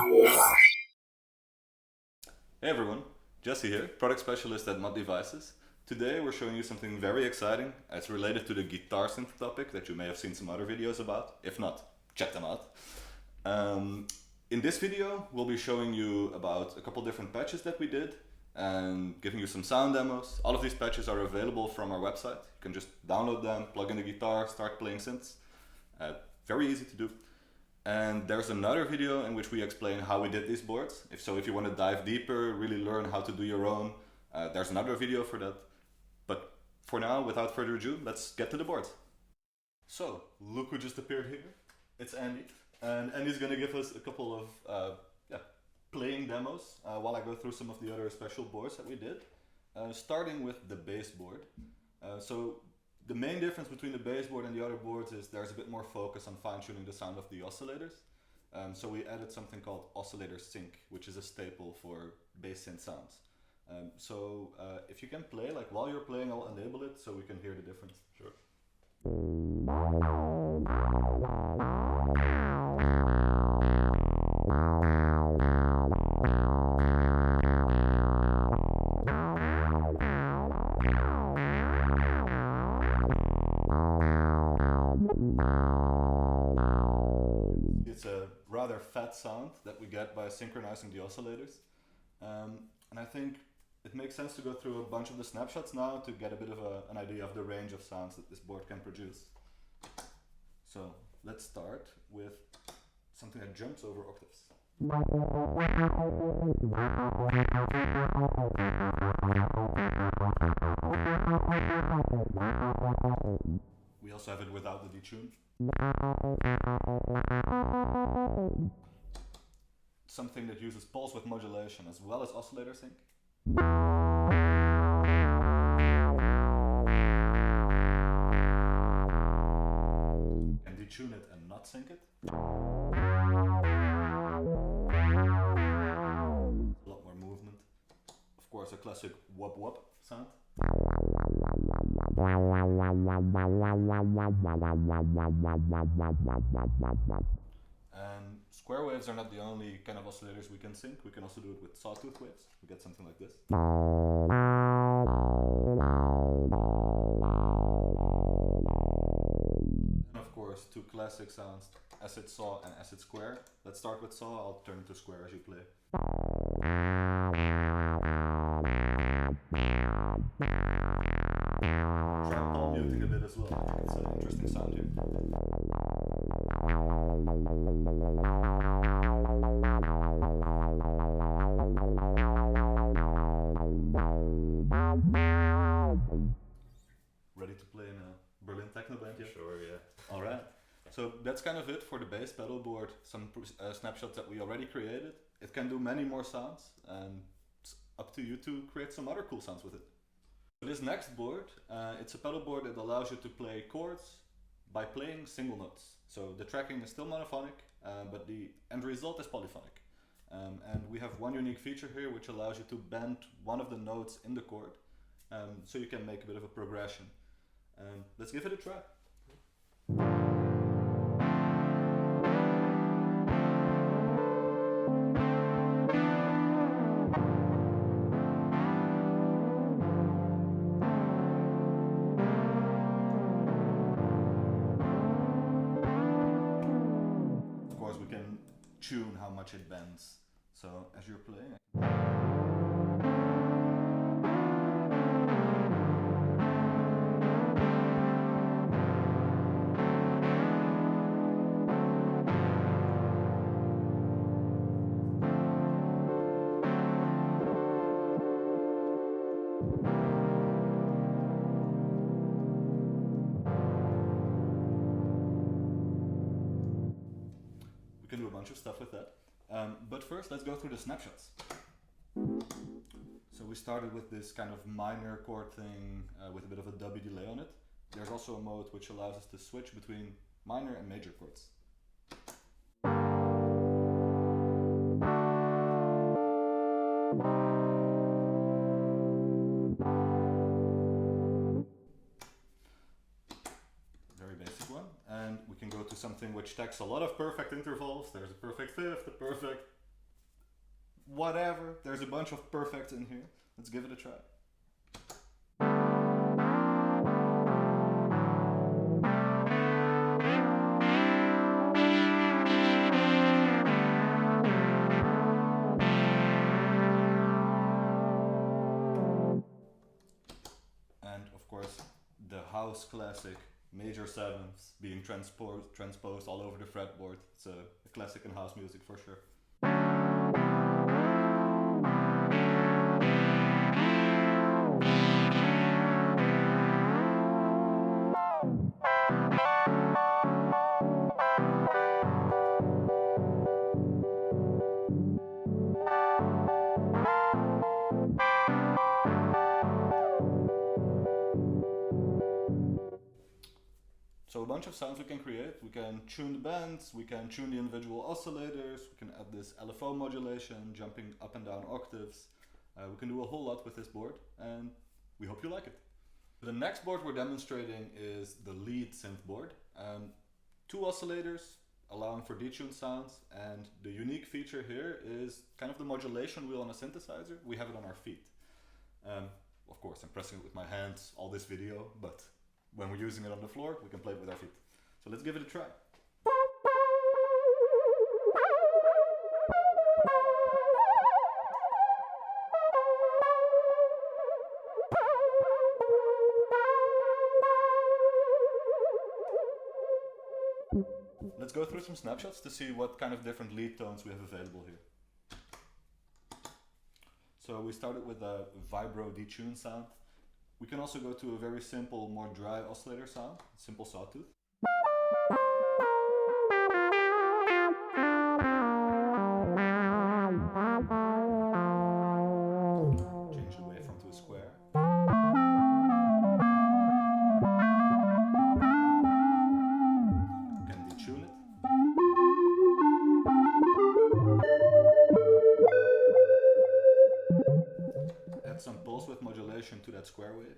Hey everyone, Jesse here, product specialist at Mod Devices. Today we're showing you something very exciting. It's related to the guitar synth topic that you may have seen some other videos about. If not, check them out. In this video we'll be showing you about a couple different patches that we did and giving you some sound demos. All of these patches are available from our website. You can just download them, plug in the guitar, start playing synths. Very easy to do. And there's another video in which we explain how we did these boards. If you want to dive deeper, really learn how to do your own, there's another video for that. But for now, without further ado, let's get to the board. So, look who just appeared here. It's Andy. And Andy's going to give us a couple of playing demos while I go through some of the other special boards that we did. Starting with the bass board. The main difference between the bass board and the other boards is there's a bit more focus on fine-tuning the sound of the oscillators. So we added something called oscillator sync, which is a staple for bass synth sounds. If you can play, like while you're playing, I'll enable it so we can hear the difference. Sure. It's a rather fat sound that we get by synchronizing the oscillators. And I think it makes sense to go through a bunch of the snapshots now to get a bit of an idea of the range of sounds that this board can produce. So let's start with something that jumps over octaves. We also have it without the detune. Something that uses pulse width modulation as well as oscillator sync. And detune it and not sync it. A lot more movement. Of course, a classic wop wop sound. And square waves are not the only kind of oscillators we can sync. We can also do it with sawtooth waves. We get something like this. And of course, two classic sounds, acid saw and acid square. Let's start with saw. I'll turn to square as you play. Try palm muting a bit as well. It's an interesting sound here. Ready to play in a Berlin techno band yet? Sure, yeah. Alright. So that's kind of it for the bass pedal board. Some snapshots that we already created. It can do many more sounds, and it's up to you to create some other cool sounds with it. This next board, it's a pedal board that allows you to play chords by playing single notes. So the tracking is still monophonic, but the end result is polyphonic. And we have one unique feature here which allows you to bend one of the notes in the chord, so you can make a bit of a progression. Let's give it a try. Tune how much it bends. So as you're playing, we can do a bunch of stuff with that. But first, let's go through the snapshots. So we started with this kind of minor chord thing with a bit of a W delay on it. There's also a mode which allows us to switch between minor and major chords. something which takes a lot of perfect intervals. There's a perfect fifth, a perfect whatever. There's a bunch of perfects in here. Let's give it a try. And of course, the house classic major sevenths being transposed all over the fretboard. It's a classic in house music for sure. So a bunch of sounds we can create. We can tune the bends, we can tune the individual oscillators, we can add this LFO modulation, jumping up and down octaves. We can do a whole lot with this board, and we hope you like it. The next board we're demonstrating is the lead synth board. 2 oscillators allowing for detuned sounds, and the unique feature here is kind of the modulation wheel on a synthesizer. We have it on our feet. Of course, I'm pressing it with my hands all this video, but when we're using it on the floor, we can play it with our feet. So let's give it a try. Let's go through some snapshots to see what kind of different lead tones we have available here. So we started with a vibro detune sound. We can also go to a very simple, more dry oscillator sound, simple sawtooth. Change the waveform to a square. We can detune it. Add some pulse width modulation to that square wave.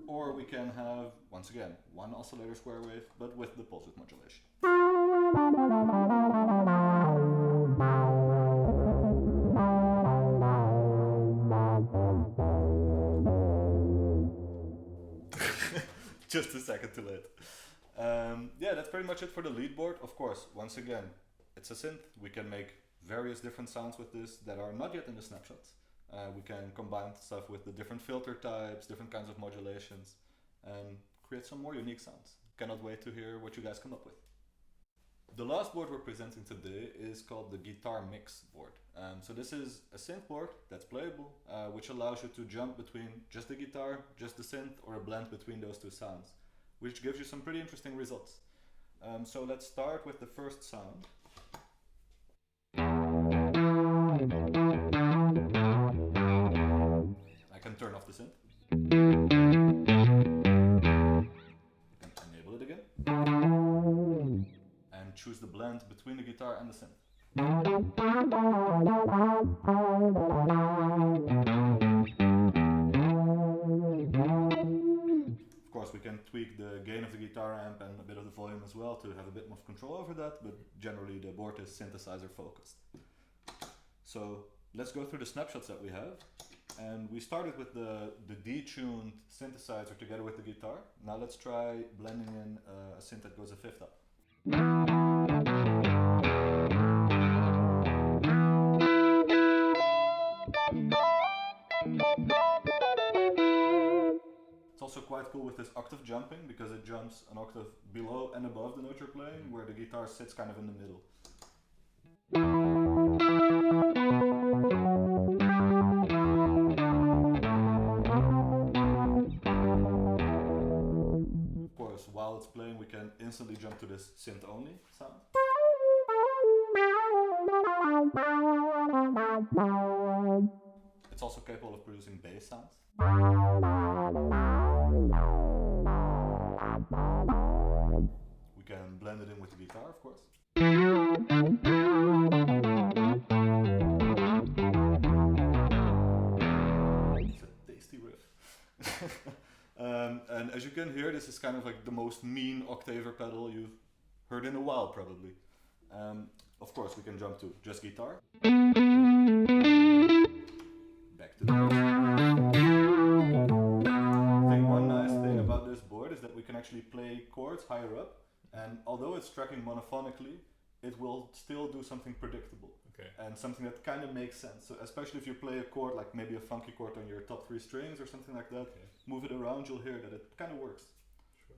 Or we can have, once again, one oscillator square wave, but with the pulse width modulation. Just a second too late. Yeah, that's pretty much it for the lead board. Of course, once again, it's a synth. We can make various different sounds with this that are not yet in the snapshots. We can combine stuff with the different filter types, different kinds of modulations, and create some more unique sounds. Cannot wait to hear what you guys come up with. The last board we're presenting today is called the Guitar Mix board. So this is a synth board that's playable, which allows you to jump between just the guitar, just the synth, or a blend between those 2 sounds, which gives you some pretty interesting results. So let's start with the first sound. I can turn off the synth. I can enable it again. And choose the blend between the guitar and the synth. Of course, we can tweak the gain of the guitar amp and a bit of the volume as well to have a bit more control over that, but generally the board is synthesizer focused. So let's go through the snapshots that we have. And we started with the detuned synthesizer together with the guitar. Now let's try blending in a synth that goes a 5th up. It's also quite cool with this octave jumping because it jumps an octave below and above the note you're playing, where the guitar sits kind of in the middle. Of course, while it's playing, we can instantly jump to this synth only sound. It's also capable of producing bass sounds. We can blend it in with the guitar, of course. It's a tasty riff. And as you can can hear, this is kind of like the most mean octaver pedal you've heard in a while, probably. Of course, we can jump to just guitar. Back to the bass. I think one nice thing about this board is that we can actually play chords higher up, and although it's tracking monophonically, it will still do something predictable. Okay. And something that kind of makes sense. So especially if you play a chord, like maybe a funky chord on your top 3 strings or something like that, Okay. move it around, you'll hear that it kind of works. Sure.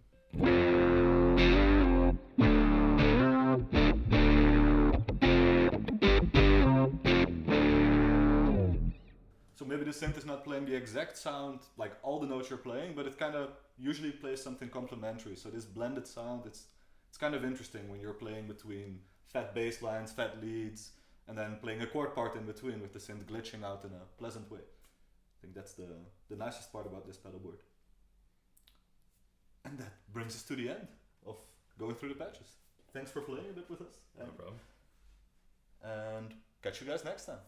So maybe the synth is not playing the exact sound, like all the notes you're playing, but it kind of usually plays something complementary. So this blended sound, it's kind of interesting when you're playing between fat bass lines, fat leads, and then playing a chord part in between with the synth glitching out in a pleasant way. I think that's the nicest part about this pedal board. And that brings us to the end of going through the patches. Thanks for playing a bit with us. No problem. And catch you guys next time.